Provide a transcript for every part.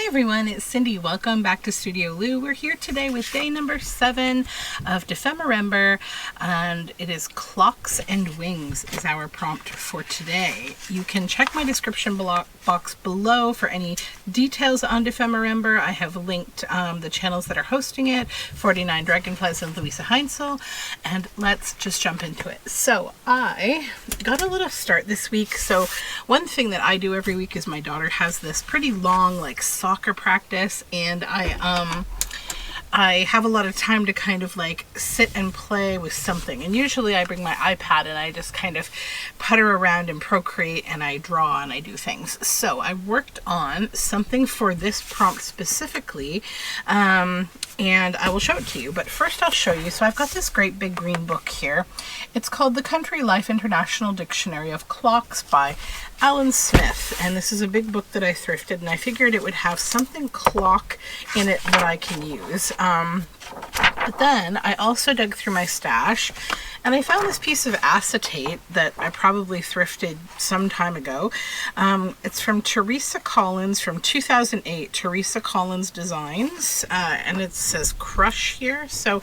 everyone, it's Cindy. Welcome back to Studioloo. We're here today with day number 7 of Dephemerember, and it is Clocks and Wings is our prompt for today. You can check my description box below for any details on Dephemerember. I have linked the channels that are hosting it, 49 Dragonflies and Louisa Heinzel, and let's just jump into it. So I got a little start this week. So one thing that I do every week is my daughter has this pretty long like soccer practice, and I have a lot of time to kind of like sit and play with something, and usually I bring my iPad and I just kind of putter around and Procreate and I draw and I do things. So I worked on something for this prompt specifically, and I will show it to you. But first I'll show you. So I've got this great big green book here. It's called The Country Life International Dictionary of Clocks by Alan Smith, and this is a big book that I thrifted, and I figured it would have something clock in it that I can use. But then I also dug through my stash and I found this piece of acetate that I probably thrifted some time ago. It's from Teresa Collins from 2008, Teresa Collins Designs, and it says Crush here. So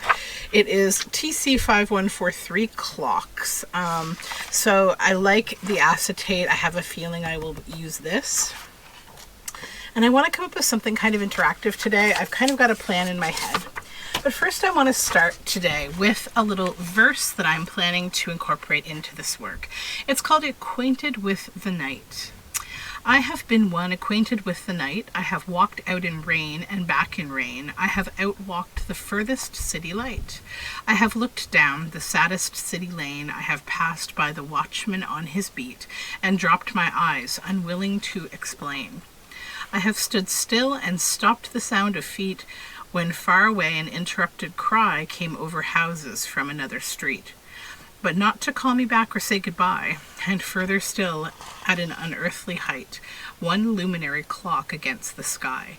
it is TC5143 clocks. So I like the acetate. I have a feeling I will use this. And I want to come up with something kind of interactive today. I've kind of got a plan in my head. But first I want to start today with a little verse that I'm planning to incorporate into this work. It's called Acquainted with the Night. I have been one acquainted with the night. I have walked out in rain and back in rain. I have outwalked the furthest city light. I have looked down the saddest city lane. I have passed by the watchman on his beat and dropped my eyes, unwilling to explain. I have stood still and stopped the sound of feet when far away an interrupted cry came over houses from another street. But not to call me back or say goodbye, and further still, at an unearthly height, one luminary clock against the sky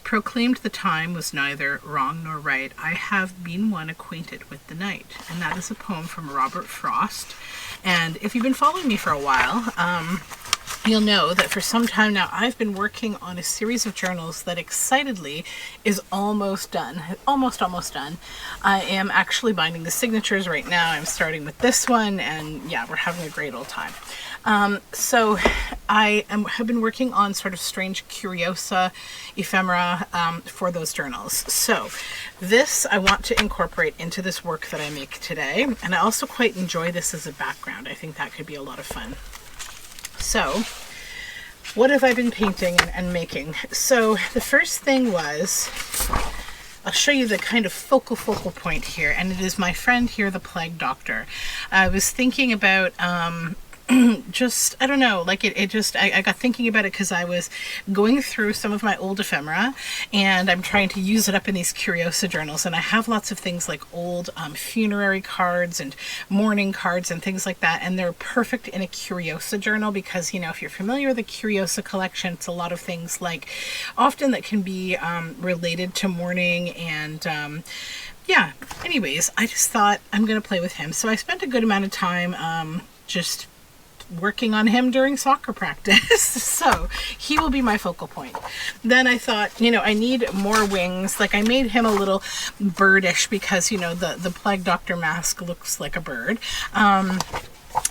proclaimed the time was neither wrong nor right. I have been one acquainted with the night. And that is a poem from Robert Frost. And if you've been following me for a while, you'll know that for some time now I've been working on a series of journals that excitedly is almost done. Almost done. I am actually binding the signatures right now. I'm starting with this one, and yeah, we're having a great old time. So I have been working on sort of strange curiosa, ephemera for those journals. So this I want to incorporate into this work that I make today, and I also quite enjoy this as a background. I think that could be a lot of fun. So what have I been painting and making? So the first thing was, I'll show you the kind of focal point here, and it is my friend here, the Plague Doctor. I was thinking about just, I don't know, like I got thinking about it because I was going through some of my old ephemera, and I'm trying to use it up in these curiosa journals, and I have lots of things like old funerary cards and mourning cards and things like that, and they're perfect in a curiosa journal because, you know, if you're familiar with the curiosa collection, it's a lot of things like often that can be related to mourning, and yeah, anyways, I just thought I'm gonna play with him. So I spent a good amount of time just working on him during soccer practice. So he will be my focal point. Then I thought, you know, I need more wings. Like I made him a little birdish because, you know, the Plague Doctor mask looks like a bird.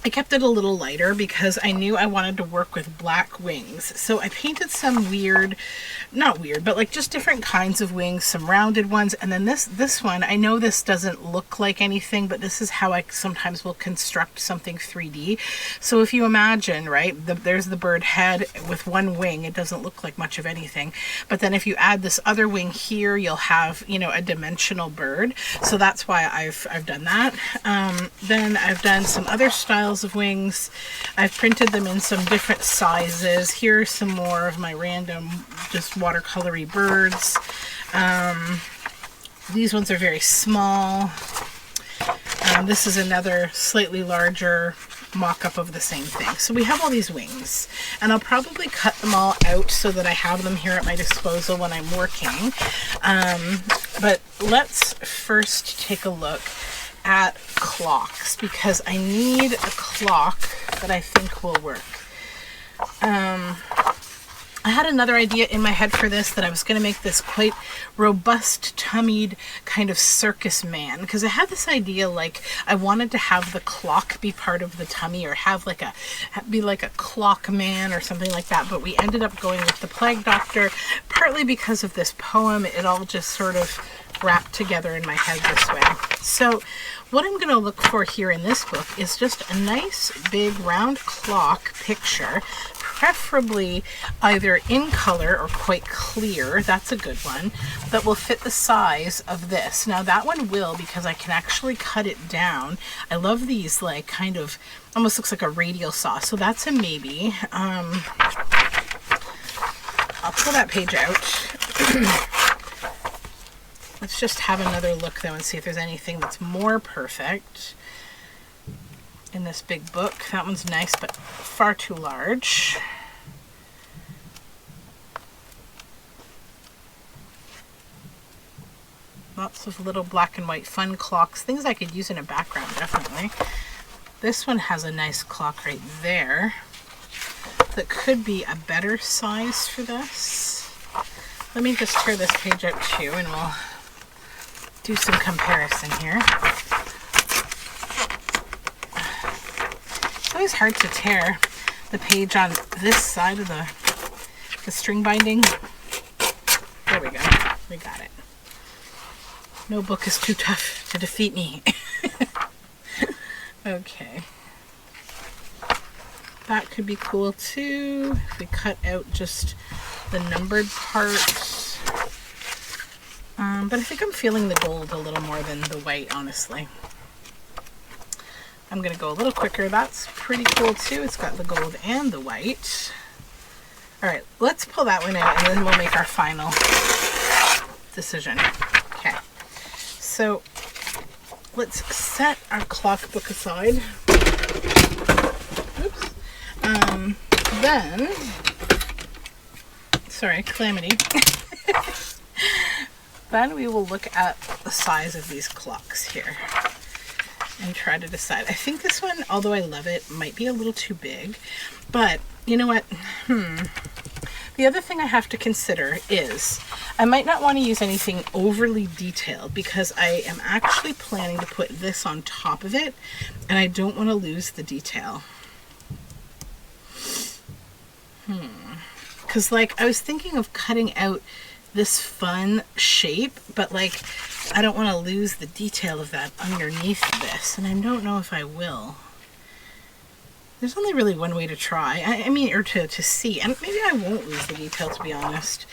I kept it a little lighter because I knew I wanted to work with black wings. So I painted some weird, not weird, but like just different kinds of wings, some rounded ones. And then this one, I know this doesn't look like anything, but this is how I sometimes will construct something 3D. So if you imagine, right, there's the bird head with one wing. It doesn't look like much of anything. But then if you add this other wing here, you'll have, you know, a dimensional bird. So that's why I've done that. Then I've done some other styles of wings. I've printed them in some different sizes. Here are some more of my random just watercolory birds. These ones are very small. This is another slightly larger mock-up of the same thing. So we have all these wings, and I'll probably cut them all out so that I have them here at my disposal when I'm working. But let's first take a look at clocks because I need a clock that I think will work. I had another idea in my head for this, that I was going to make this quite robust tummied kind of circus man, because I had this idea like I wanted to have the clock be part of the tummy, or have like be like a clock man or something like that, but we ended up going with the Plague Doctor, partly because of this poem. It all just sort of wrapped together in my head this way. So what I'm going to look for here in this book is just a nice big round clock picture, preferably either in color or quite clear. That's a good one, that will fit the size of this. Now that one will, because I can actually cut it down. I love these, like, kind of almost looks like a radial saw, so that's a maybe. I'll pull that page out. Let's just have another look though and see if there's anything that's more perfect in this big book. That one's nice, but far too large. Lots of little black and white fun clocks, things I could use in a background, definitely. This one has a nice clock right there that could be a better size for this. Let me just tear this page out too, and we'll do some comparison here. It's always hard to tear the page on this side of the string binding. There we go. We got it. No book is too tough to defeat me. Okay. That could be cool too, if we cut out just the numbered part. But I think I'm feeling the gold a little more than the white, honestly. I'm going to go a little quicker. That's pretty cool too. It's got the gold and the white. All right, let's pull that one out and then we'll make our final decision. Okay, so let's set our clock book aside. Oops. Then, sorry, calamity. Then we will look at the size of these clocks here and try to decide. I think this one, although I love it, might be a little too big, but you know what? The other thing I have to consider is I might not want to use anything overly detailed, because I am actually planning to put this on top of it and I don't want to lose the detail. Because like I was thinking of cutting out this fun shape, but like I don't want to lose the detail of that underneath this, and I don't know if I will. There's only really one way to try. I mean, or to see, and maybe I won't lose the detail, to be honest.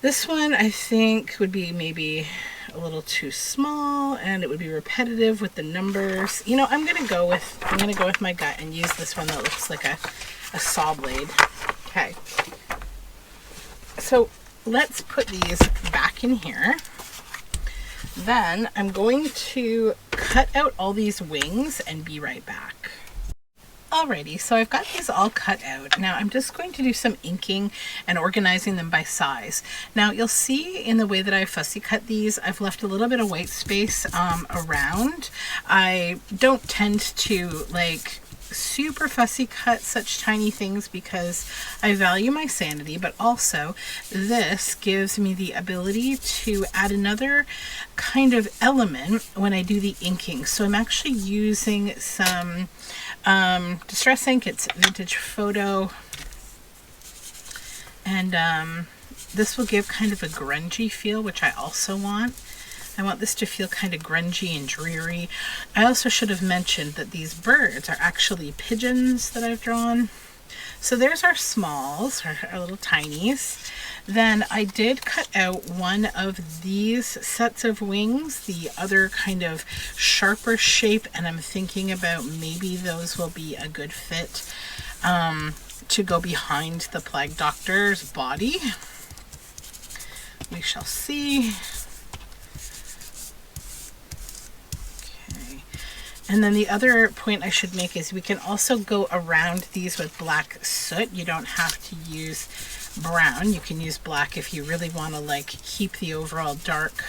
This one I think would be maybe a little too small, and it would be repetitive with the numbers. You know, I'm gonna go with my gut and use this one that looks like a saw blade. Okay. So let's put these back in here. Then I'm going to cut out all these wings and be right back. Alrighty, so I've got these all cut out. Now I'm just going to do some inking and organizing them by size. Now you'll see in the way that I fussy cut these, I've left a little bit of white space around. I don't tend to like super fussy cut such tiny things because I value my sanity, but also this gives me the ability to add another kind of element when I do the inking. So I'm actually using some distress ink. It's vintage Folio, and this will give kind of a grungy feel, which I also want. I want this to feel kind of grungy and dreary. I also should have mentioned that these birds are actually pigeons that I've drawn. So there's our smalls, our little tinies. Then I did cut out one of these sets of wings, the other kind of sharper shape, and I'm thinking about maybe those will be a good fit to go behind the Plague Doctor's body. We shall see. And then the other point I should make is we can also go around these with black soot. You don't have to use brown. You can use black if you really want to like keep the overall dark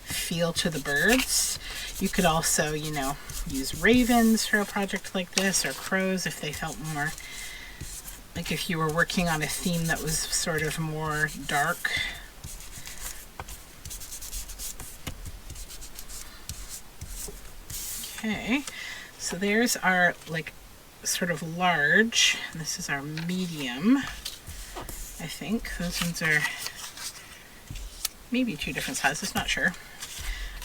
feel to the birds. You could also, you know, use ravens for a project like this, or crows if they felt more like if you were working on a theme that was sort of more dark. Okay, so there's our like sort of large, and this is our medium. I think those ones are maybe two different sizes, not sure.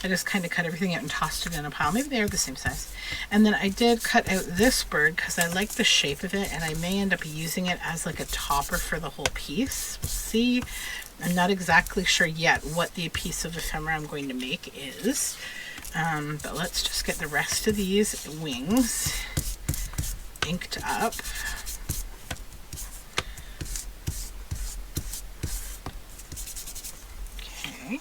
I just kind of cut everything out and tossed it in a pile. Maybe they are the same size. And then I did cut out this bird because I like the shape of it, and I may end up using it as like a topper for the whole piece. We'll see. I'm not exactly sure yet what the piece of ephemera I'm going to make is. But let's just get the rest of these wings inked up. Okay.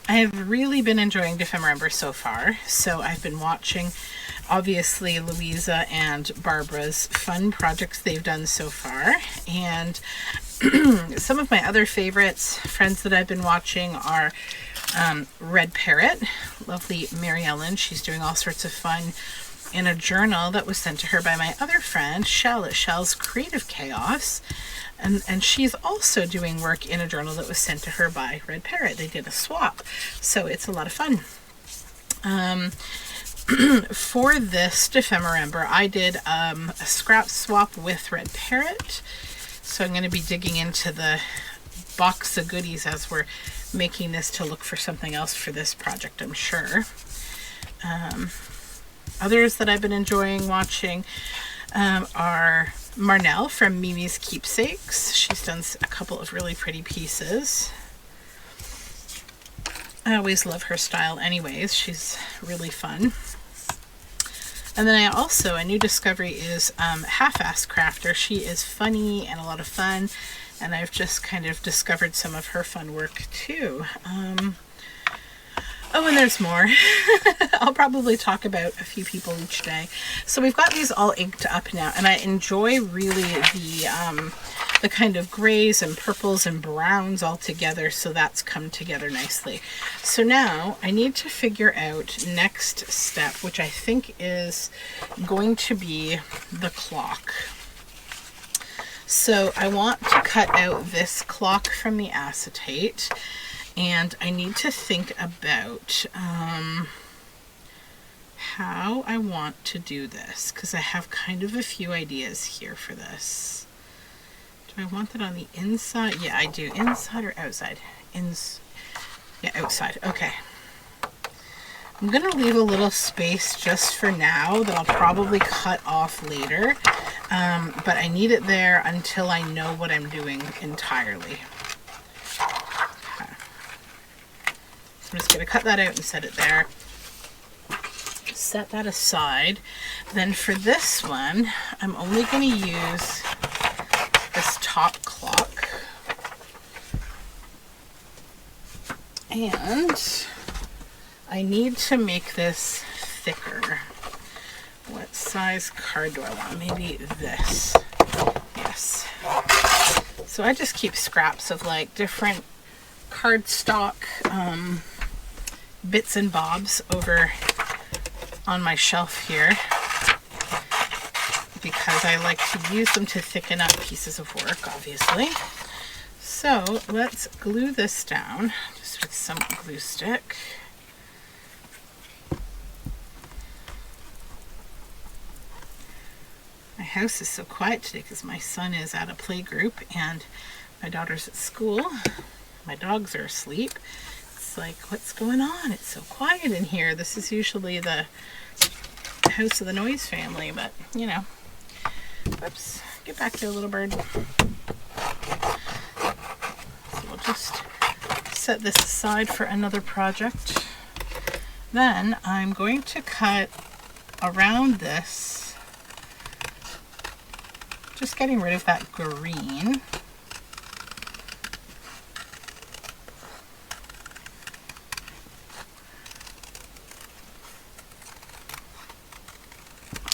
I have really been enjoying Dephemerember so far. So I've been watching, obviously, Louisa and Barbara's fun projects they've done so far. And some of my other favorites, friends that I've been watching are Red Parrot, lovely Mary Ellen. She's doing all sorts of fun in a journal that was sent to her by my other friend, Shell at Shell's Creative Chaos. And she's also doing work in a journal that was sent to her by Red Parrot. They did a swap. So it's a lot of fun. For this Dephemerember, I did a scrap swap with Red Parrot. So I'm going to be digging into the box of goodies as we're making this to look for something else for this project, I'm sure. Others that I've been enjoying watching are Marnell from Mimi's Keepsakes. She's done a couple of really pretty pieces. I always love her style anyways. She's really fun. And then I also, a new discovery is Half-Ass Crafter. She is funny and a lot of fun, and I've just kind of discovered some of her fun work too. Oh, and there's more. I'll probably talk about a few people each day. So we've got these all inked up now, and I enjoy really the kind of grays and purples and browns all together, so that's come together nicely. So now I need to figure out next step, which I think is going to be the clock. So I want to cut out this clock from the acetate. And I need to think about how I want to do this, because I have kind of a few ideas here for this. Do I want it on the inside? Yeah, I do. Inside or outside? Yeah, outside. Okay. I'm going to leave a little space just for now that I'll probably cut off later. But I need it there until I know what I'm doing entirely. I'm just going to cut that out and set it there. Set that aside. Then for this one, I'm only going to use this top clock. And I need to make this thicker. What size card do I want? Maybe this. Yes. So I just keep scraps of like different cardstock bits and bobs over on my shelf here because I like to use them to thicken up pieces of work, obviously. So let's glue this down just with some glue stick. My house is so quiet today because my son is at a play group and my daughter's at school. My dogs are asleep. It's like, what's going on? It's so quiet in here. This is usually the house of the noise family, but you know. Whoops. Get back there, little bird. So we'll just set this aside for another project. Then I'm going to cut around this, just getting rid of that green.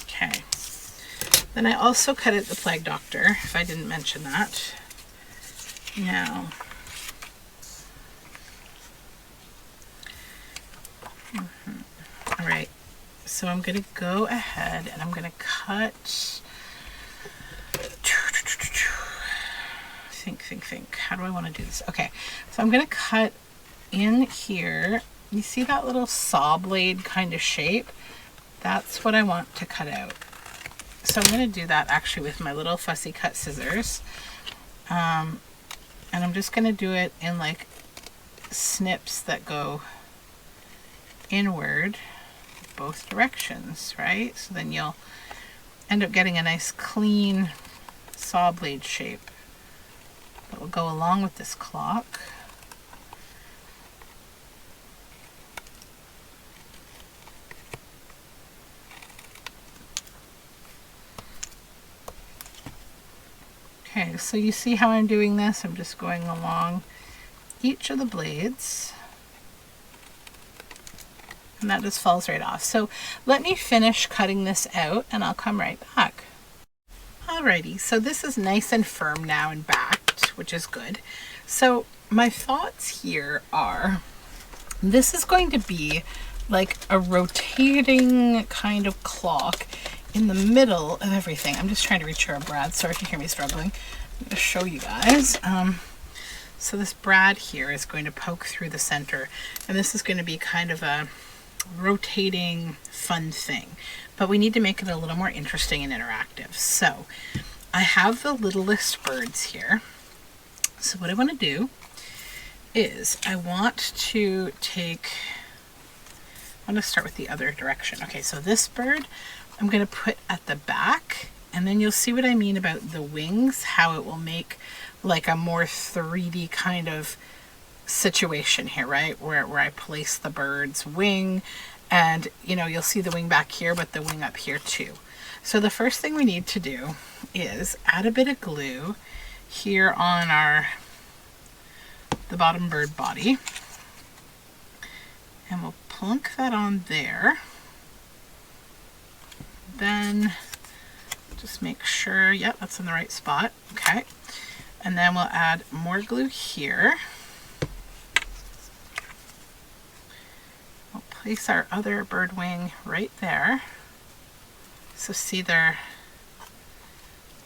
Okay. Then I also cut out the Plague Doctor, if I didn't mention that. Now, all right, so I'm going to go ahead and I'm going to cut think. How do I want to do this? Okay, so I'm going to cut in here. You see that little saw blade kind of shape? That's what I want to cut out. So I'm going to do that actually with my little fussy cut scissors. And I'm just going to do it in like snips that go inward both directions, right? So then you'll end up getting a nice clean saw blade shape that will go along with this clock. Okay, so you see how I'm doing this? I'm just going along each of the blades, and that just falls right off. So let me finish cutting this out and I'll come right back. Alrighty, so this is nice and firm now and backed, which is good. So my thoughts here are, this is going to be like a rotating kind of clock in the middle of everything. I'm just trying to reach your brad. Sorry if you hear me struggling. I'm going to show you guys. So this brad here is going to poke through the center, and this is going to be kind of a rotating fun thing, but we need to make it a little more interesting and interactive. So I have the littlest birds here. So what I want to do is I want to start with the other direction. Okay, so this bird I'm going to put at the back, and then you'll see what I mean about the wings, how it will make like a more 3D kind of situation here, right? Where I place the bird's wing, and you know, you'll see the wing back here, but the wing up here too. So the first thing we need to do is add a bit of glue here on the bottom bird body, and we'll plunk that on there. Then just make sure, yep, that's in the right spot. Okay, and then we'll add more glue here. We'll place our other bird wing right there. So see, they're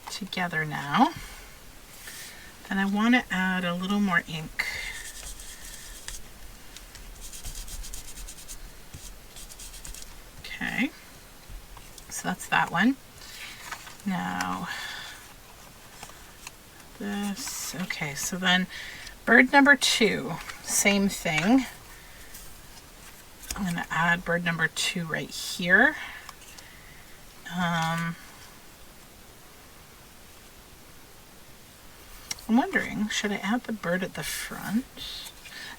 together now. Then I want to add a little more ink. Okay, so that's that one. Now this, okay, so then bird number 2, same thing. I'm going to add bird number 2 right here. I'm wondering, should I add the bird at the front?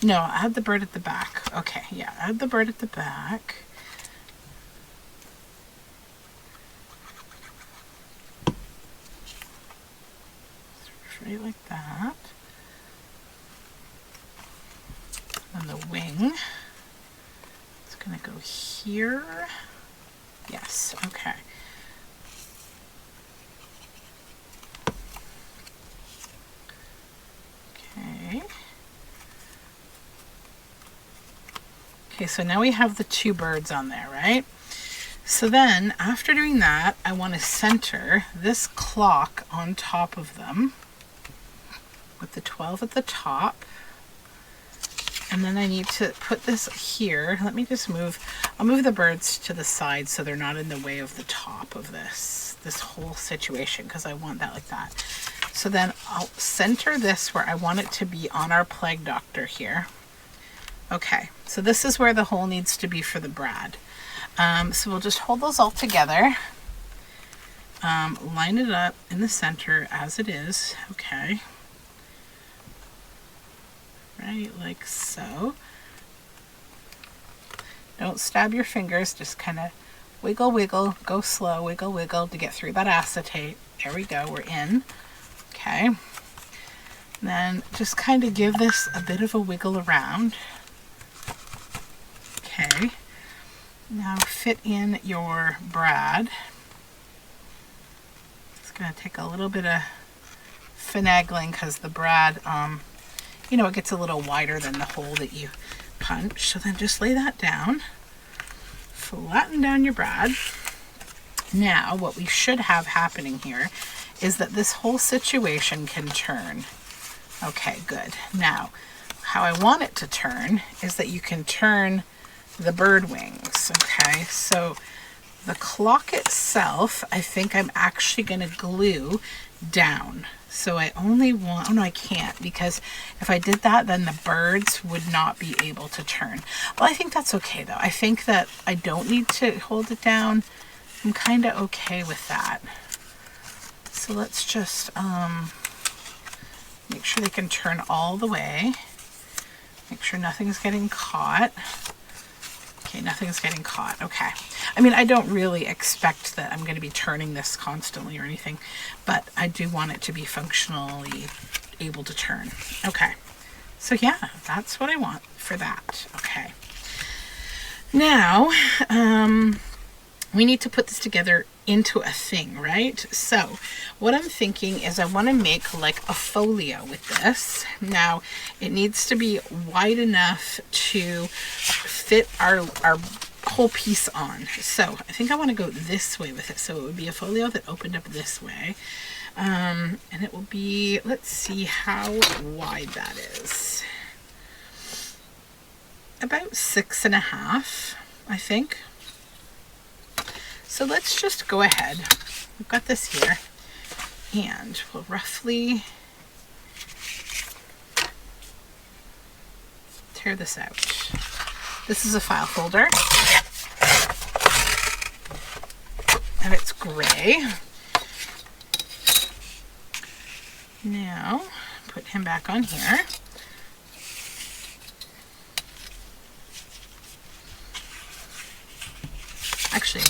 No, add the bird at the back. Okay, yeah, add the bird at the back. Right like that. And the wing, it's going to go here. Yes, okay. Okay, so now we have the 2 birds on there, right? So then, after doing that, I want to center this clock on top of them with the 12 at the top. And then I need to put this here. Let me just I'll move the birds to the side so they're not in the way of the top of this whole situation, because I want that like that. So then I'll center this where I want it to be on our plague doctor here. Okay, so this is where the hole needs to be for the brad. So we'll just hold those all together. Line it up in the center as it is. Okay. Right, like so. Don't stab your fingers, just kind of wiggle, wiggle, go slow, wiggle, wiggle to get through that acetate. There we go, we're in. Okay. And then just kind of give this a bit of a wiggle around. Okay. Now fit in your brad. It's going to take a little bit of finagling because the brad, you know, it gets a little wider than the hole that you punch. So then just lay that down. Flatten down your brad. Now what we should have happening here is that this whole situation can turn. Okay, good. Now, how I want it to turn is that you can turn the bird wings. Okay, so the clock itself, I think I'm actually going to glue down. So I only want, oh no, I can't, because if I did that, then the birds would not be able to turn. Well, I think that's okay though. I think that I don't need to hold it down. I'm kind of okay with that. So let's just make sure they can turn all the way. Make sure nothing's getting caught. Okay, nothing's getting caught. Okay. I mean, I don't really expect that I'm going to be turning this constantly or anything, but I do want it to be functionally able to turn. Okay. So yeah, that's what I want for that. Okay. Now, we need to put this together into a thing, right? So what I'm thinking is I want to make like a folio with this. Now it needs to be wide enough to fit our whole piece on. So I think I want to go this way with it. So it would be a folio that opened up this way. And it will be, let's see how wide that is. About 6.5, I think. So let's just go ahead. We've got this here, and we'll roughly tear this out. This is a file folder, and it's gray. Now, put him back on here. Actually,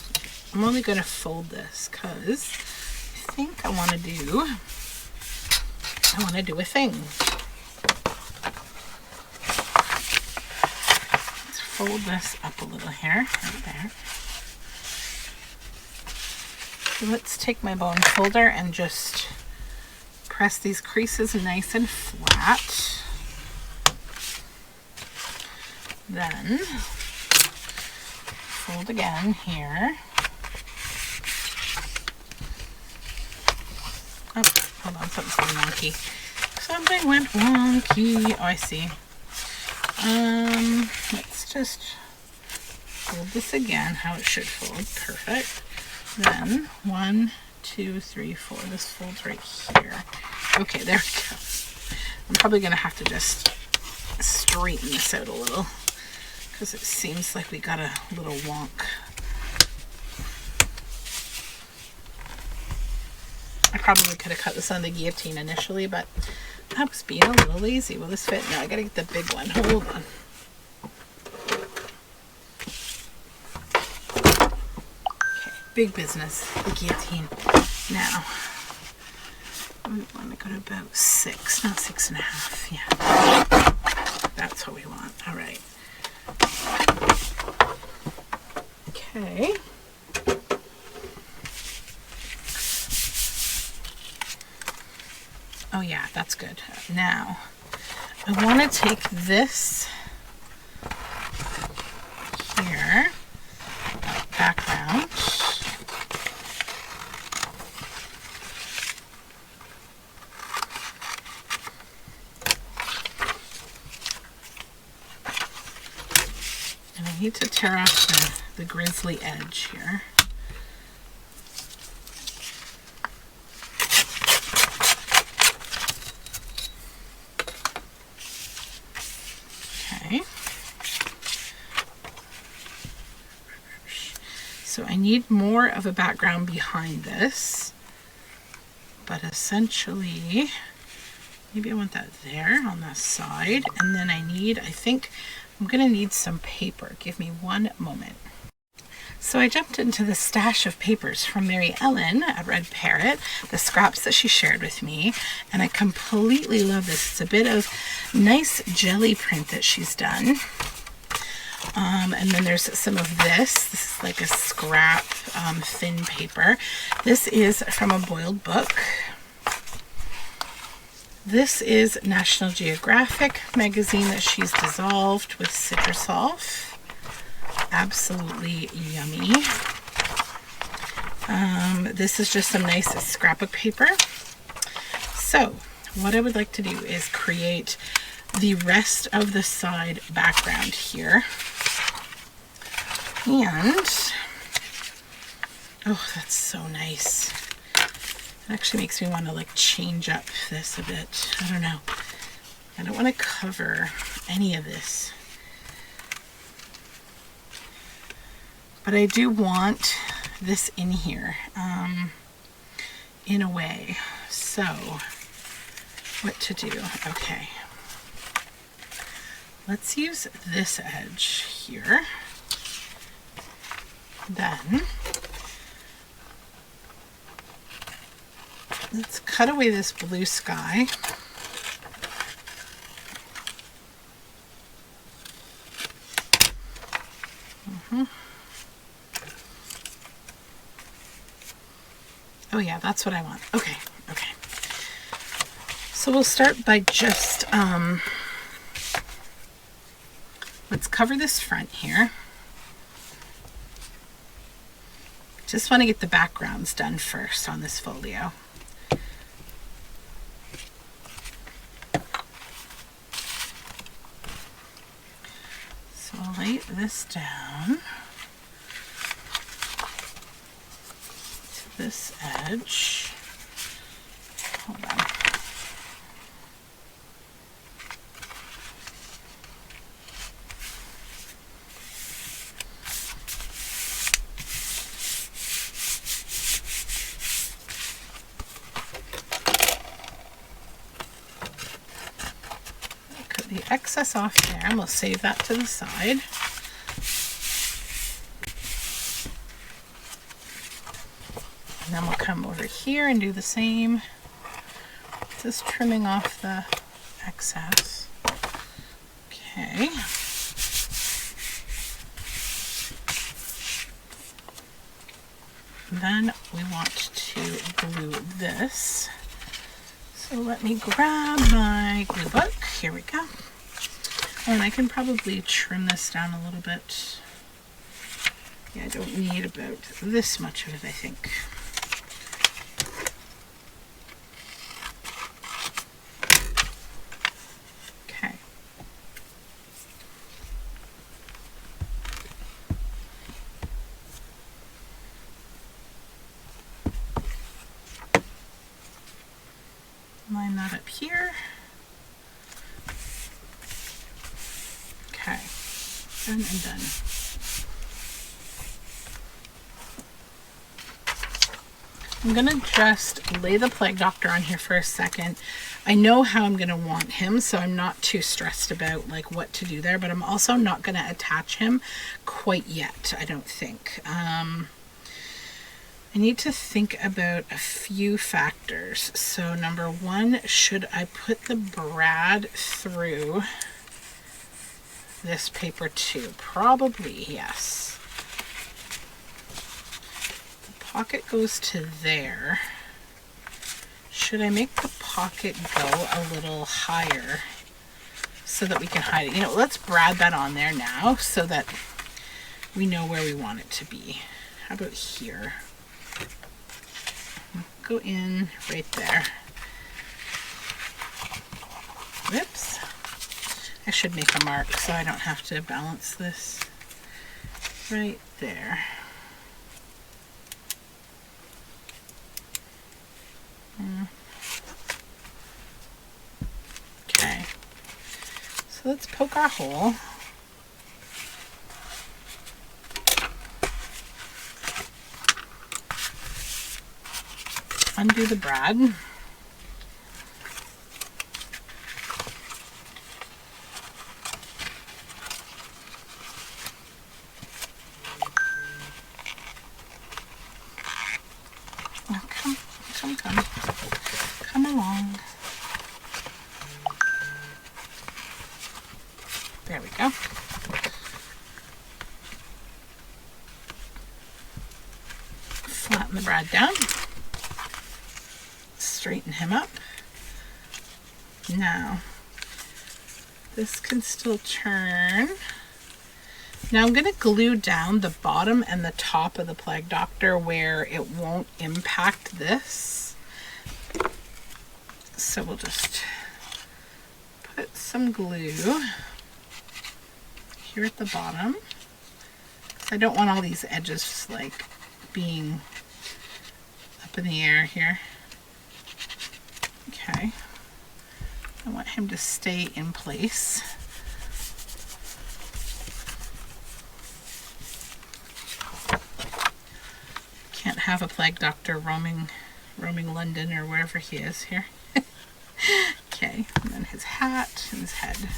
I'm only going to fold this because I think I want to do a thing. Let's fold this up a little here, right there. So let's take my bone folder and just press these creases nice and flat. Then fold again here. Oh, hold on, something's going wonky. Something went wonky. Oh, I see. Let's just fold this again, how it should fold. Perfect. Then 1, 2, 3, 4. This folds right here. Okay, there we go. I'm probably going to have to just straighten this out a little because it seems like we got a little wonk. I probably could have cut this on the guillotine initially, but I was being a little lazy. Will this fit? No, I gotta get the big one. Hold on. Okay, big business, the guillotine. Now, we want to go to about 6, not 6.5. Yeah, that's what we want. All right. Okay. Oh yeah, that's good. Now, I want to take this here, background, and I need to tear off the grizzly edge here. So I need more of a background behind this, but essentially, maybe I want that there on the side, and then I think I'm gonna need some paper. Give me one moment. So I jumped into the stash of papers from Mary Ellen at Red Parrot, the scraps that she shared with me, and I completely love this. It's a bit of nice jelly print that she's done. And then there's some of this. This is like a scrap thin paper. This is from a boiled book. This is National Geographic magazine that she's dissolved with citrusol. Absolutely yummy. This is just some nice scrapbook paper. So what I would like to do is create the rest of the side background here. And, oh, that's so nice. It actually makes me want to like change up this a bit. I don't know. I don't want to cover any of this. But I do want this in here, in a way. So, what to do? Okay. Let's use this edge here. Then, let's cut away this blue sky. Oh yeah, that's what I want. Okay, okay. So we'll start by just, let's cover this front here. Just want to get the backgrounds done first on this folio. So I'll lay this down to this edge. Hold on. Cut the excess off there and we'll save that to the side. And then we'll come over here and do the same. Just trimming off the excess. Okay. Then we want to glue this. So let me grab my glue book. Here we go. And I can probably trim this down a little bit. Yeah, I don't need about this much of it, I think. Okay. Line that up here. Okay, done and done. I'm gonna just lay the Plague Doctor on here for a second. I know how I'm gonna want him, so I'm not too stressed about like what to do there, but I'm also not gonna attach him quite yet, I don't think. I need to think about a few factors. So number one, should I put the brad through this paper too? Probably, yes. The pocket goes to there. Should I make the pocket go a little higher so that we can hide it? You know, let's brad that on there now so that we know where we want it to be. How about here? Go in right there. Whoops. I should make a mark so I don't have to balance this. Right there. Okay. So let's poke our hole. Undo the brad. Oh, come along. There we go. Flatten the brad down. Straighten him up. Now, this can still turn. Now I'm going to glue down the bottom and the top of the Plague Doctor where it won't impact this. So we'll just put some glue here at the bottom. I don't want all these edges like being up in the air here. Okay. I want him to stay in place. Can't have a plague doctor roaming London or wherever he is here. Okay, and then his hat and his head.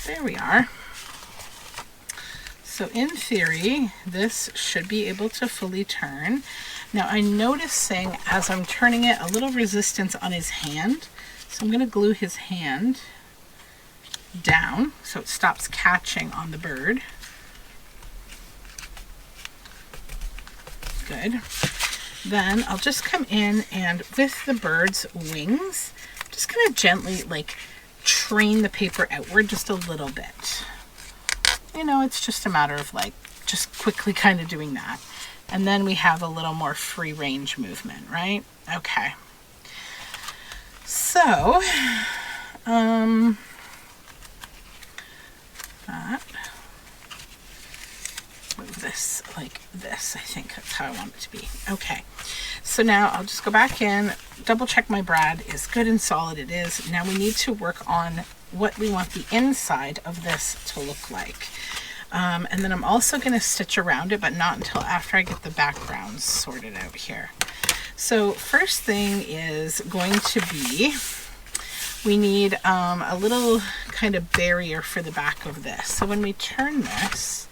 There we are. So in theory, this should be able to fully turn. Now I'm noticing as I'm turning it a little resistance on his hand. So I'm going to glue his hand down so it stops catching on the bird. Good. Then I'll just come in and with the bird's wings, I'm just going to gently like train the paper outward just a little bit. You know, it's just a matter of like just quickly kind of doing that. And then we have a little more free range movement, right? Okay. So, that. Move this like this. I think that's how I want it to be. Okay. So now I'll just go back in, double check my brad is good and solid. It is. Now we need to work on what we want the inside of this to look like. And then I'm also going to stitch around it, but not until after I get the backgrounds sorted out here. So first thing is going to be, we need a little kind of barrier for the back of this. So when we turn this,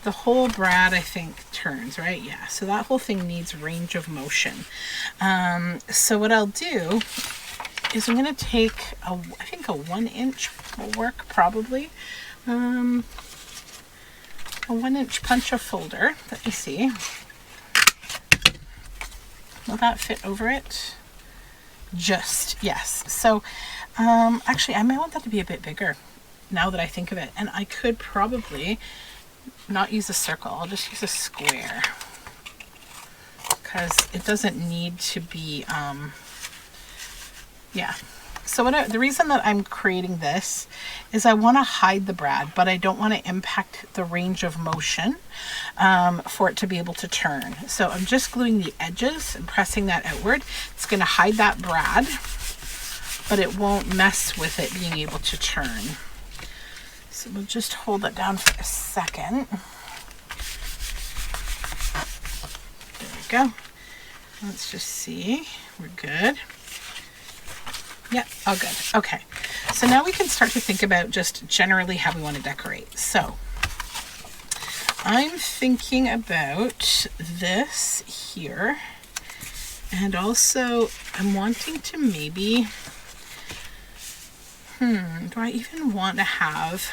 the whole brad, I think, turns, right? Yeah, so that whole thing needs range of motion. So what I'll do is I'm going to take, I think a 1 inch will work probably. A 1 inch punch of folder. Let me see. Will that fit over it? Just, yes. So actually I might want that to be a bit bigger now that I think of it. And I could probably not use a circle. I'll just use a square because it doesn't need to be, yeah. So the reason that I'm creating this is I want to hide the brad, but I don't want to impact the range of motion for it to be able to turn. So I'm just gluing the edges and pressing that outward. It's going to hide that brad, but it won't mess with it being able to turn. So we'll just hold it down for a second. There we go. Let's just see. We're good. Yeah, all good. Okay, so now we can start to think about just generally how we want to decorate. So I'm thinking about this here, and also I'm wanting to maybe, do I even want to have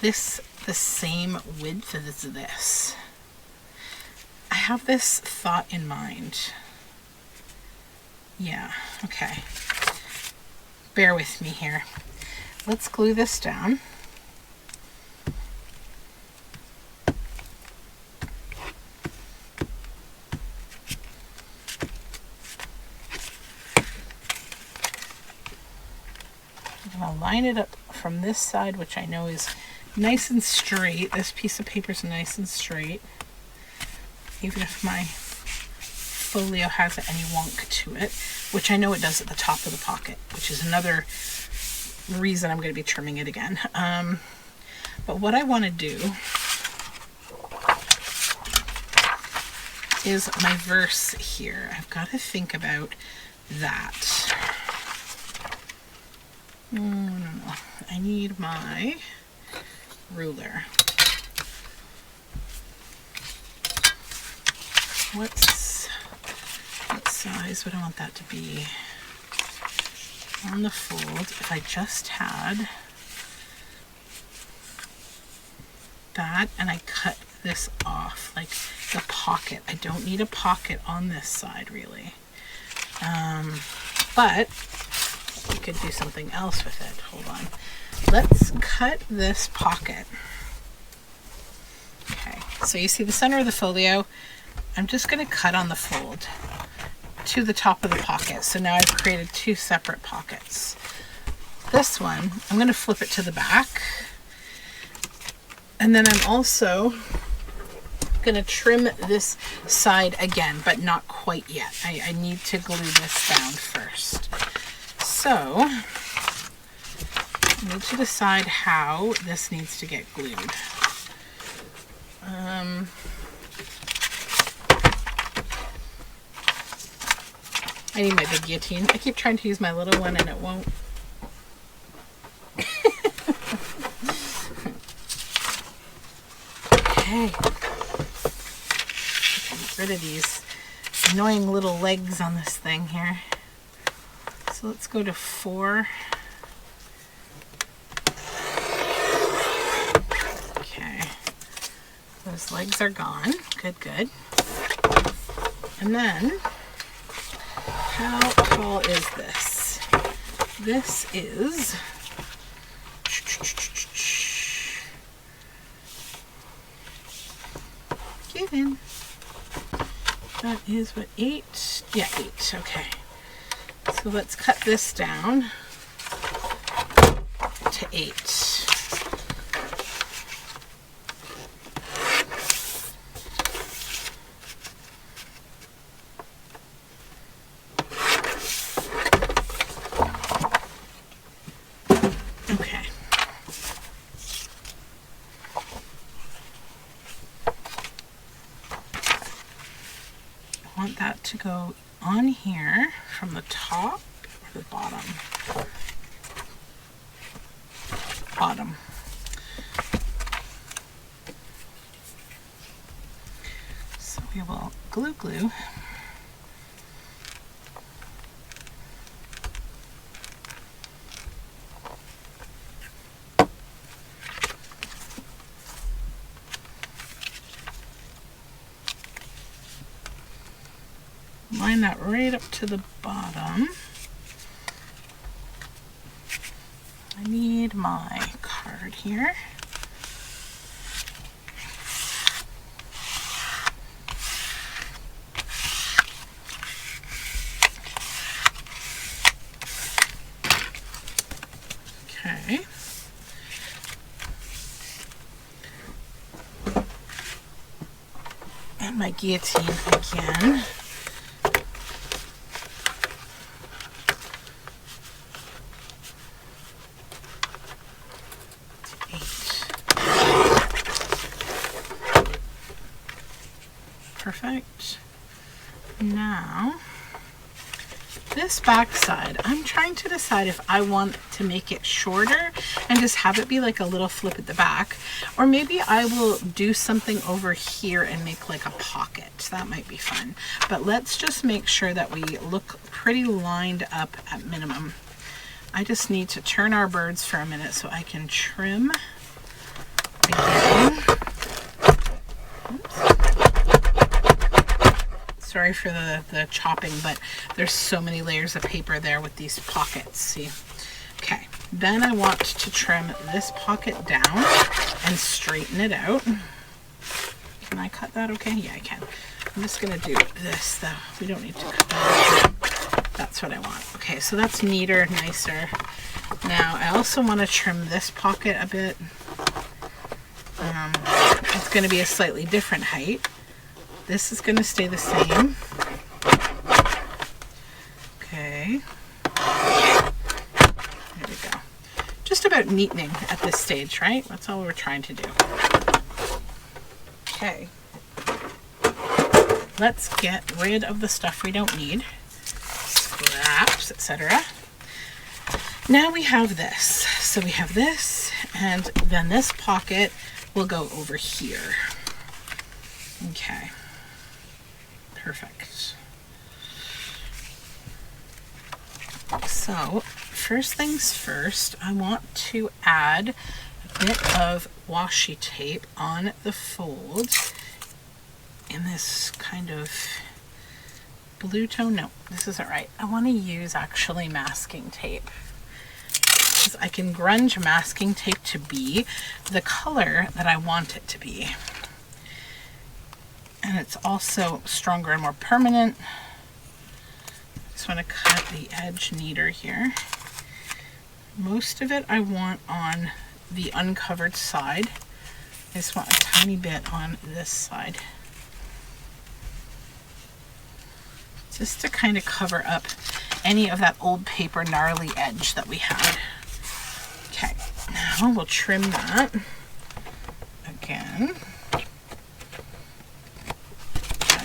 this the same width as this? I have this thought in mind. Yeah, okay. Bear with me here. Let's glue this down. I'm going to line it up from this side, which I know is nice and straight. This piece of paper is nice and straight. Even if my Folio has any wonk to it, which I know it does at the top of the pocket, which is another reason I'm going to be trimming it again. But what I want to do is my verse here. I've got to think about that. No. I need my ruler. What size would I want that to be on the fold? If I just had that and I cut this off, like the pocket. I don't need a pocket on this side really. But you could do something else with it. Hold on. Let's cut this pocket. Okay, so you see the center of the folio. I'm just going to cut on the fold. to the top of the pocket. So now I've created two separate pockets. This one, I'm going to flip it to the back. And then I'm also going to trim this side again, but not quite yet. I need to glue this down first. So I need to decide how this needs to get glued. I need my big guillotine. I keep trying to use my little one and it won't. Okay. Get rid of these annoying little legs on this thing here. So let's go to 4. Okay. Those legs are gone. Good, good. And then, how tall is this? This is given. That is what, 8? Yeah, 8. Okay. So let's cut this down to 8. That to go on here from the top or the bottom? Bottom. So we will glue. Line that right up to the bottom. I need my card here. Okay. And my guillotine again. Perfect. Now, this back side, I'm trying to decide if I want to make it shorter and just have it be like a little flip at the back, or maybe I will do something over here and make like a pocket. That might be fun. But let's just make sure that we look pretty lined up at minimum. I just need to turn our birds for a minute so I can trim again. Oops. Sorry for the chopping, but there's so many layers of paper there with these pockets, see? Okay, then I want to trim this pocket down and straighten it out. Can I cut that okay? Yeah, I can. I'm just gonna do this though. We don't need to cut that out. That's what I want. Okay, so that's neater, nicer. Now, I also want to trim this pocket a bit. It's gonna be a slightly different height. This is going to stay the same. Okay. There we go. Just about neatening at this stage, right? That's all we're trying to do. Okay. Let's get rid of the stuff we don't need. Scraps, etc. Now we have this. So we have this, and then this pocket will go over here. Okay. Perfect. So, first things first, I want to add a bit of washi tape on the folds in this kind of blue tone. No, this isn't right. I want to use actually masking tape, because I can grunge masking tape to be the color that I want it to be. And it's also stronger and more permanent. Just want to cut the edge neater here. Most of it I want on the uncovered side. I just want a tiny bit on this side. Just to kind of cover up any of that old paper gnarly edge that we had. Okay, now we'll trim that again.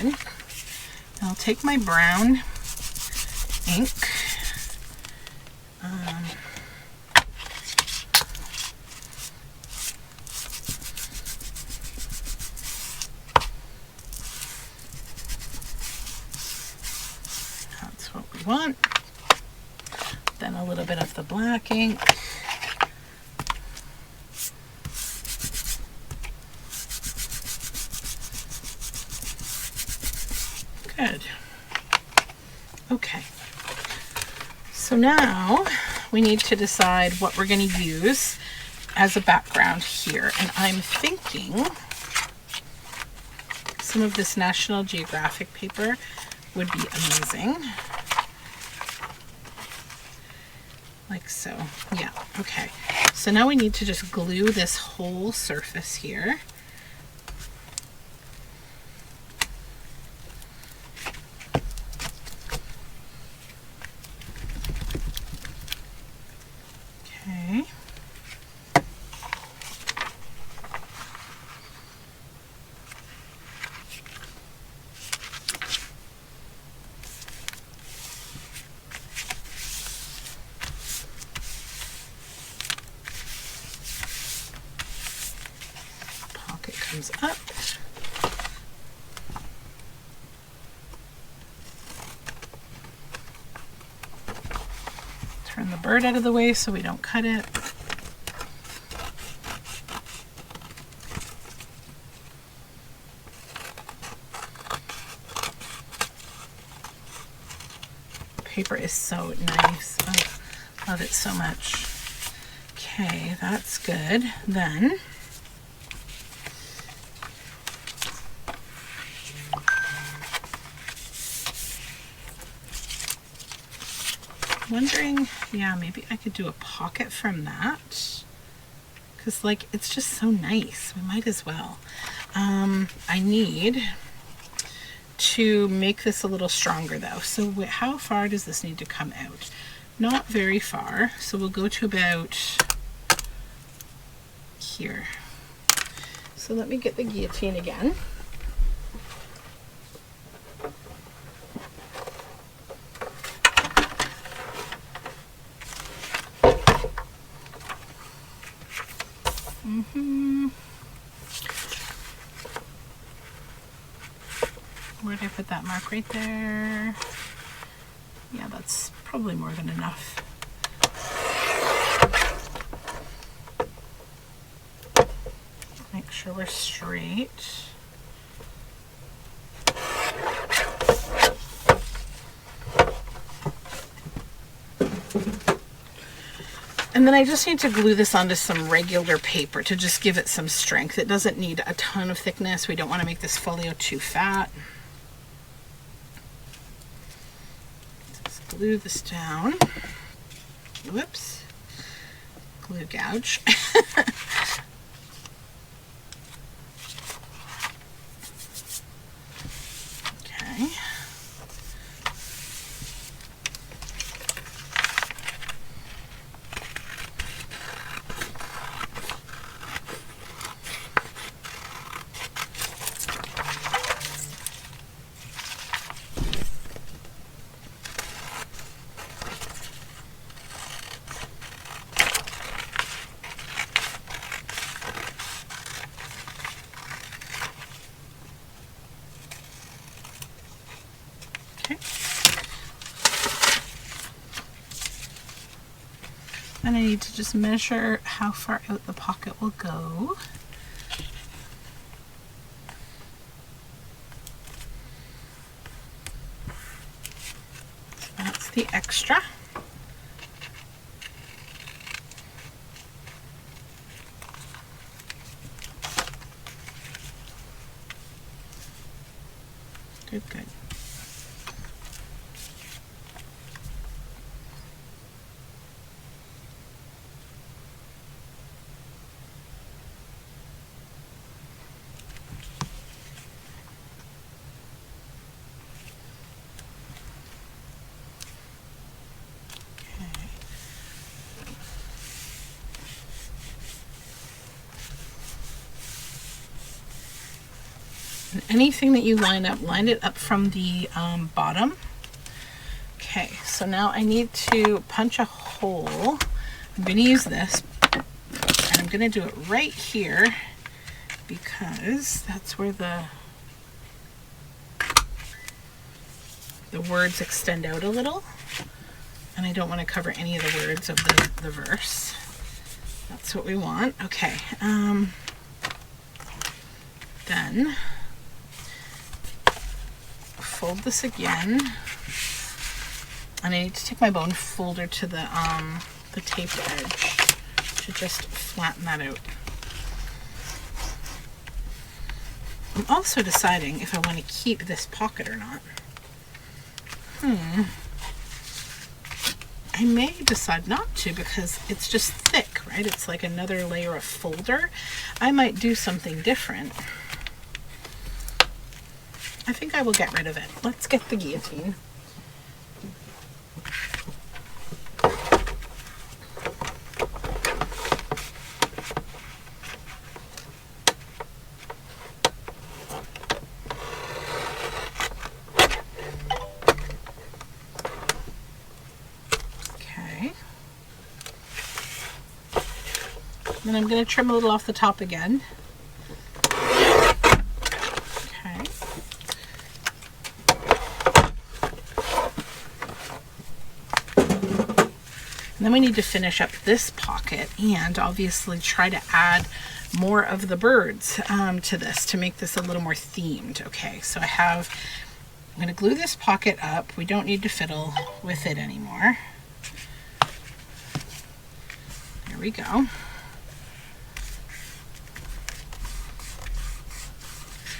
Good. I'll take my brown ink. That's what we want. Then a little bit of the black ink. Good. Okay. So now we need to decide what we're going to use as a background here. And I'm thinking some of this National Geographic paper would be amazing. Like so. Yeah, okay. So now we need to just glue this whole surface here. Okay. Pocket comes up. Turn the bird out of the way so we don't cut it. Paper is so nice. Oh, love it so much. Okay, that's good. Then wondering, yeah, maybe I could do a pocket from that, because like it's just so nice. We might as well. I need to make this a little stronger though. So how far does this need to come out? Not very far. So we'll go to about here. So let me get the guillotine again. Where did I put that mark? Right there. Yeah, that's probably more than enough. Make sure we're straight. And then I just need to glue this onto some regular paper to just give it some strength. It doesn't need a ton of thickness. We don't want to make this folio too fat. Just glue this down. Whoops. Glue gouge. Okay. And I need to just measure how far out the pocket will go. So that's the extra. Good, good. And anything that you line it up from the bottom. Okay, so now I need to punch a hole. I'm going to use this, and I'm going to do it right here because that's where the words extend out a little, and I don't want to cover any of the words of the verse. That's what we want. Okay, then fold this again, and I need to take my bone folder to the taped edge to just flatten that out. I'm also deciding if I want to keep this pocket or not. I may decide not to because it's just thick, right? It's like another layer of folder. I might do something different. I think I will get rid of it. Let's get the guillotine. And I'm going to trim a little off the top again. Okay. And then we need to finish up this pocket and obviously try to add more of the birds to this to make this a little more themed. Okay, so I'm going to glue this pocket up. We don't need to fiddle with it anymore. There we go.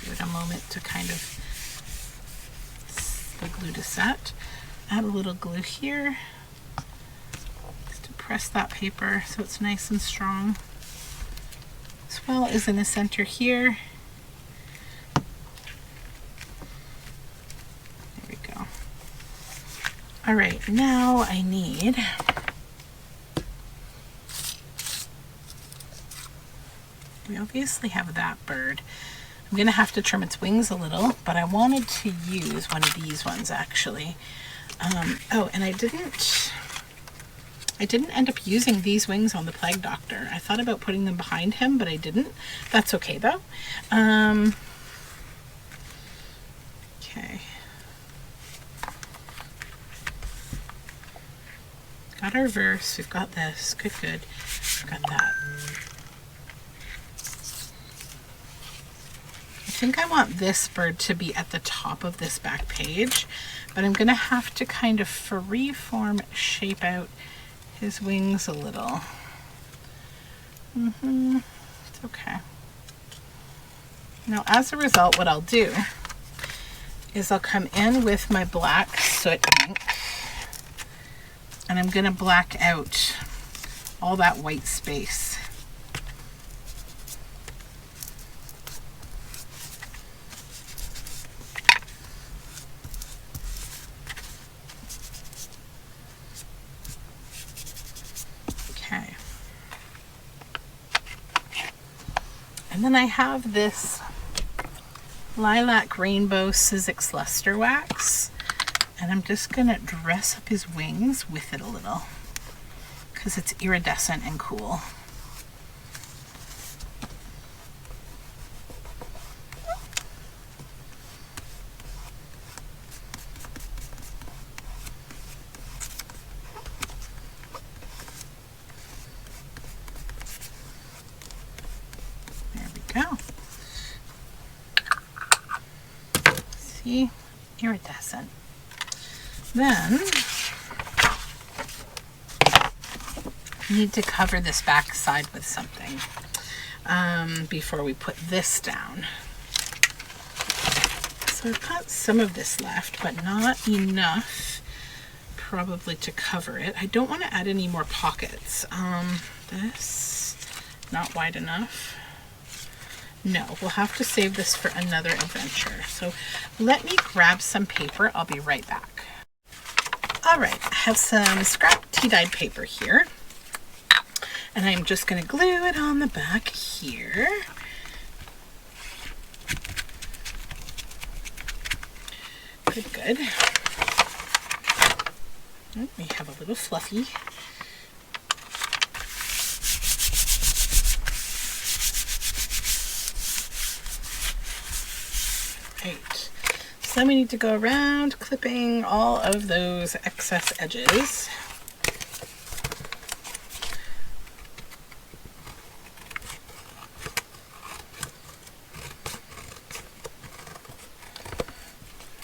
Give it a moment to kind of the glue to set. Add a little glue here just to press that paper so it's nice and strong, as well as in the center here. There we go. All right, now I need we obviously have that bird. I'm going to have to trim its wings a little, but I wanted to use one of these ones actually. Oh, and I didn't end up using these wings on the Plague Doctor. I thought about putting them behind him, but I didn't. That's okay though. Okay. Got our verse, we've got this, good. We've got that. I think I want this bird to be at the top of this back page, but I'm going to have to kind of freeform shape out his wings a little. It's okay. Now as a result, what I'll do is I'll come in with my black soot ink and I'm going to black out all that white space. And then I have this Lilac Rainbow Sizzix Luster Wax, and I'm just going to dress up his wings with it a little because it's iridescent and cool. Go. See, iridescent. Then you need to cover this back side with something before we put this down. So I've got some of this left, but not enough probably to cover it. I don't want to add any more pockets. This not wide enough. No, we'll have to save this for another adventure. So let me grab some paper. I'll be right back. All right, I have some scrap tea-dyed paper here. And I'm just going to glue it on the back here. Good, good. Oh, we have a little fluffy. Right. So then we need to go around clipping all of those excess edges.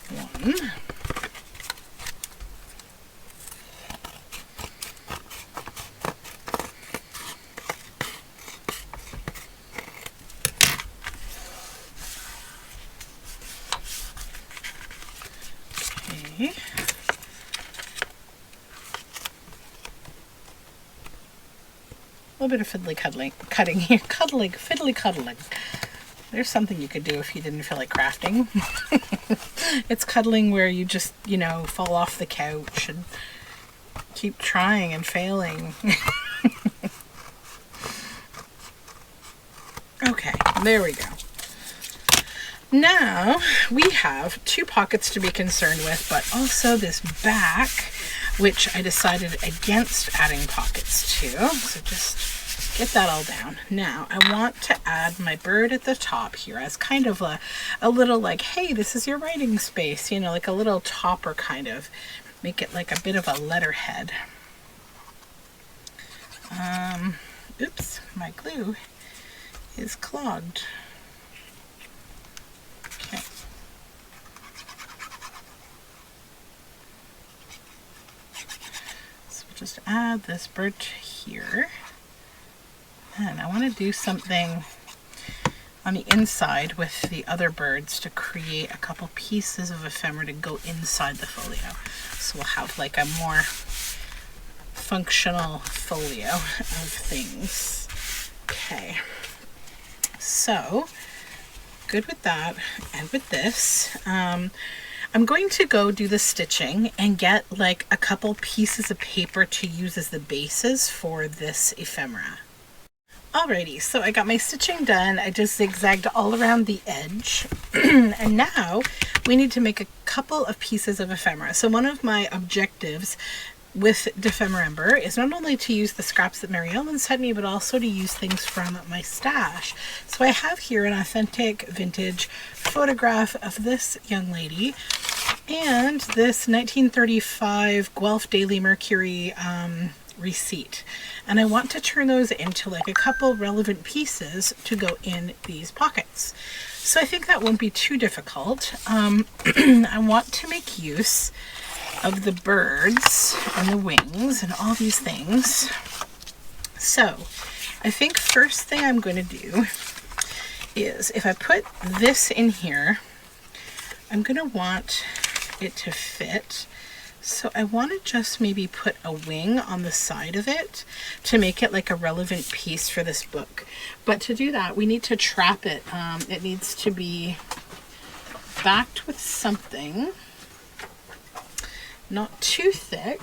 One. Okay. A little bit of fiddly cutting here. Fiddly cuddling. There's something you could do if you didn't feel like crafting. It's cuddling where you just, you know, fall off the couch and keep trying and failing. Okay, there we go. Now we have two pockets to be concerned with, but also this back, which I decided against adding pockets to. So just get that all down. Now I want to add my bird at the top here as kind of a little like, hey, this is your writing space, you know, like a little topper kind of. Make it like a bit of a letterhead. Oops, my glue is clogged. Okay. So we'll just add this bird here. And I want to do something on the inside with the other birds to create a couple pieces of ephemera to go inside the folio. So we'll have like a more functional folio of things. Okay. So, good with that. And with this, I'm going to go do the stitching and get like a couple pieces of paper to use as the bases for this ephemera. Alrighty, so I got my stitching done. I just zigzagged all around the edge. And now we need to make a couple of pieces of ephemera. So one of my objectives with Dephemerember is not only to use the scraps that Mary Ellen sent me, but also to use things from my stash. So I have here an authentic vintage photograph of this young lady and this 1935 Guelph Daily Mercury receipt. And I want to turn those into like a couple relevant pieces to go in these pockets. So I think that won't be too difficult. I want to make use of the birds and the wings and all these things. So I think first thing I'm going to do is if I put this in here, I'm going to want it to fit. So I want to just maybe put a wing on the side of it to make it like a relevant piece for this book. But to do that, we need to trap it. It needs to be backed with something not too thick.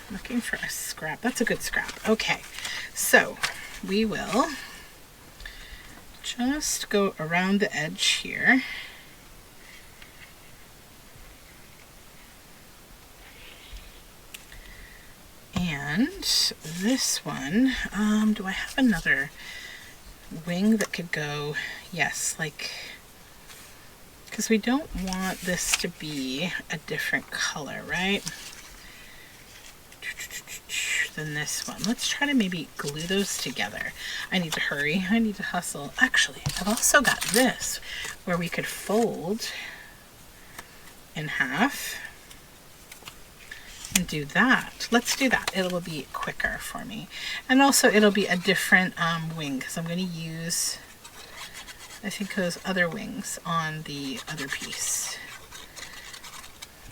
I'm looking for a scrap. That's a good scrap. Okay, so we will just go around the edge here. And this one, do I have another wing that could go? Yes, like, because we don't want this to be a different color, right? Than this one. Let's try to maybe glue those together. I need to hurry. I need to hustle. Actually, I've also got this where we could fold in half and do that. Let's do that. It will be quicker for me. And also it'll be a different wing because I'm going to use, I think, those other wings on the other piece.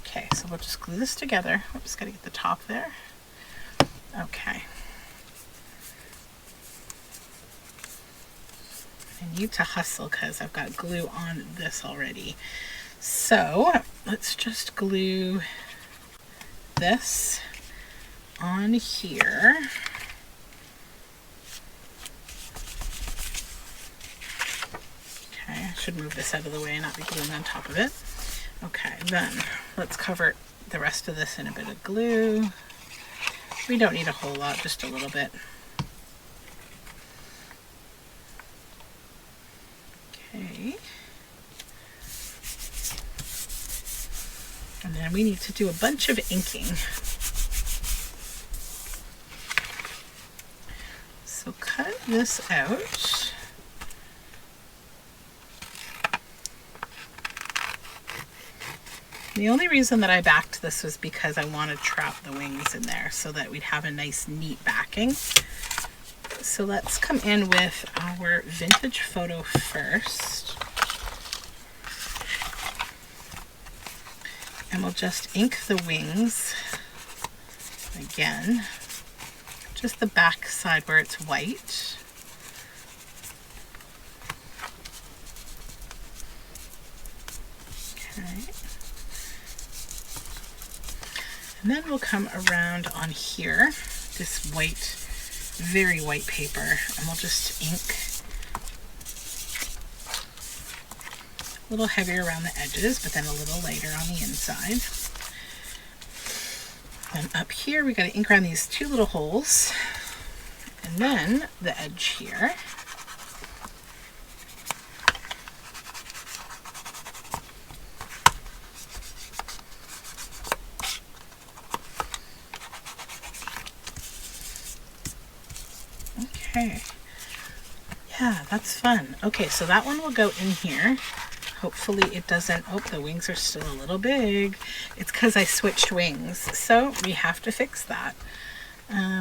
Okay, so we'll just glue this together. I'm just going to get the top there. Okay. I need to hustle because I've got glue on this already. So let's just glue this on here. Okay, I should move this out of the way and not be gluing on top of it. Okay, then let's cover the rest of this in a bit of glue. We don't need a whole lot, just a little bit. Okay. And then we need to do a bunch of inking. So cut this out. The only reason that I backed this was because I want to trap the wings in there so that we'd have a nice neat backing. So let's come in with our vintage photo first. And we'll just ink the wings again, just the back side where it's white. Okay. And then we'll come around on here, this white, very white paper, and we'll just ink a little heavier around the edges, but then a little lighter on the inside. And up here, we got to ink around these two little holes, and then the edge here. Okay, yeah, that's fun. Okay, so that one will go in here. Hopefully it doesn't, oh, the wings are still a little big. It's because I switched wings, so we have to fix that.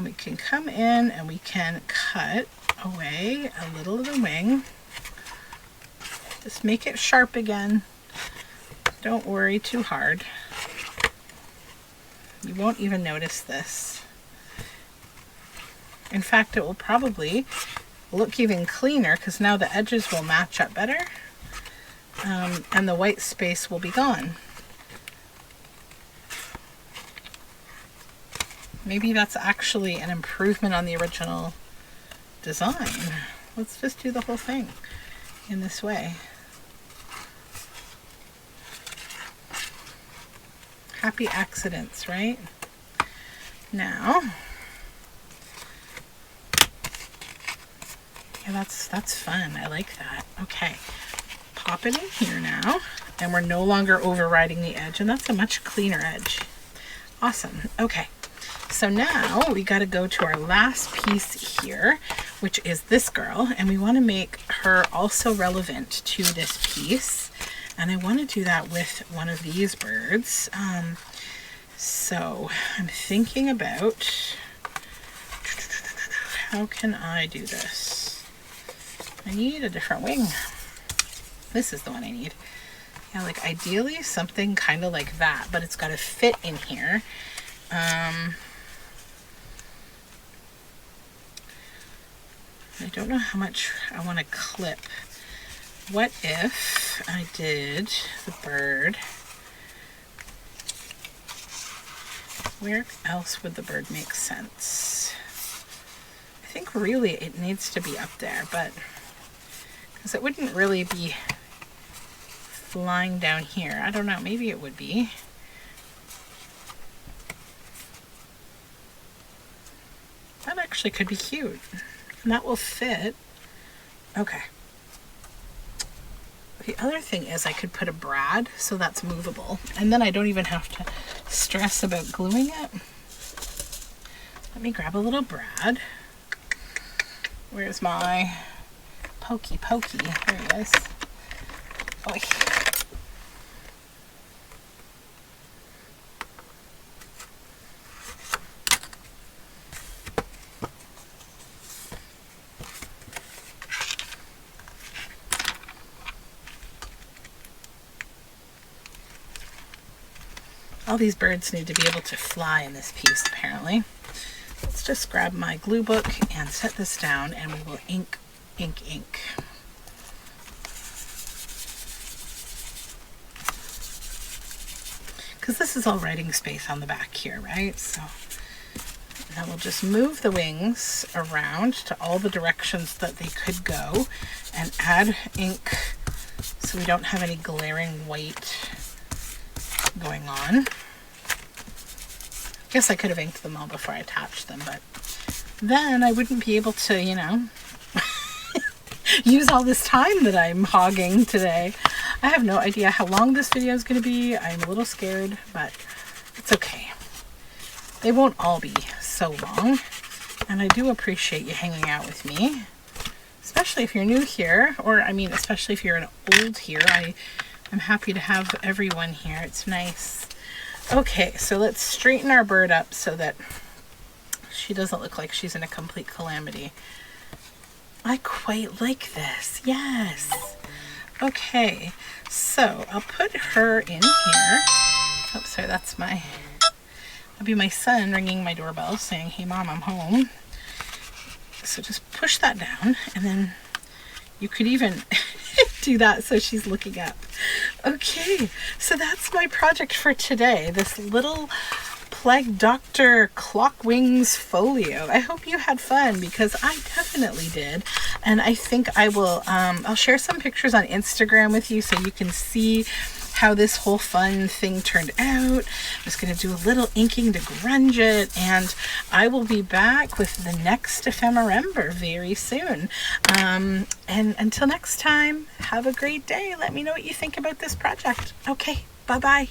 We can come in and we can cut away a little of the wing. Just make it sharp again. Don't worry too hard. You won't even notice this. In fact, it will probably look even cleaner because now the edges will match up better, and the white space will be gone. Maybe that's actually an improvement on the original design. Let's just do the whole thing in this way. Happy accidents, right? Now, yeah, that's fun. I like that. Okay, pop it in here now, and we're no longer overriding the edge, and that's a much cleaner edge. Awesome. Okay, so now we got to go to our last piece here, which is this girl, and we want to make her also relevant to this piece, and I want to do that with one of these birds. So I'm thinking about how can I do this? I need a different wing. This is the one I need. Yeah, like ideally something kind of like that, but it's got to fit in here. I don't know how much I want to clip. What if I did the bird? Where else would the bird make sense? I think really it needs to be up there, but because it wouldn't really be flying down here. I don't know, maybe it would be. That actually could be cute. And that will fit. Okay. The other thing is I could put a brad so that's movable, and then I don't even have to stress about gluing it. Let me grab a little brad. Where's my pokey? There he is. Oy. All these birds need to be able to fly in this piece, apparently. Let's just grab my glue book and set this down, and we will ink. Because this is all writing space on the back here, right? So now we'll just move the wings around to all the directions that they could go and add ink so we don't have any glaring white going on. I guess I could have inked them all before I attached them, but then I wouldn't be able to, you know, use all this time that I'm hogging today. I have no idea how long this video is going to be. I'm a little scared, but it's okay. They won't all be so long. And I do appreciate you hanging out with me, especially if you're new here, or I mean, especially if you're an old here. I'm happy to have everyone here. It's nice. Okay, so let's straighten our bird up so that she doesn't look like she's in a complete calamity. I quite like this. Yes. Okay, so I'll put her in here. Oh, sorry, that'll be my son ringing my doorbell saying, "Hey Mom, I'm home." So just push that down, and then you could even do that so she's looking up. Okay, so that's my project for today. This little Plague Doctor Clock Wings folio. I hope you had fun, because I definitely did. And I think I will, I'll share some pictures on Instagram with you so you can see how this whole fun thing turned out. I'm just going to do a little inking to grunge it, and I will be back with the next Dephemerember very soon. And until next time, have a great day. Let me know what you think about this project. Okay, bye-bye.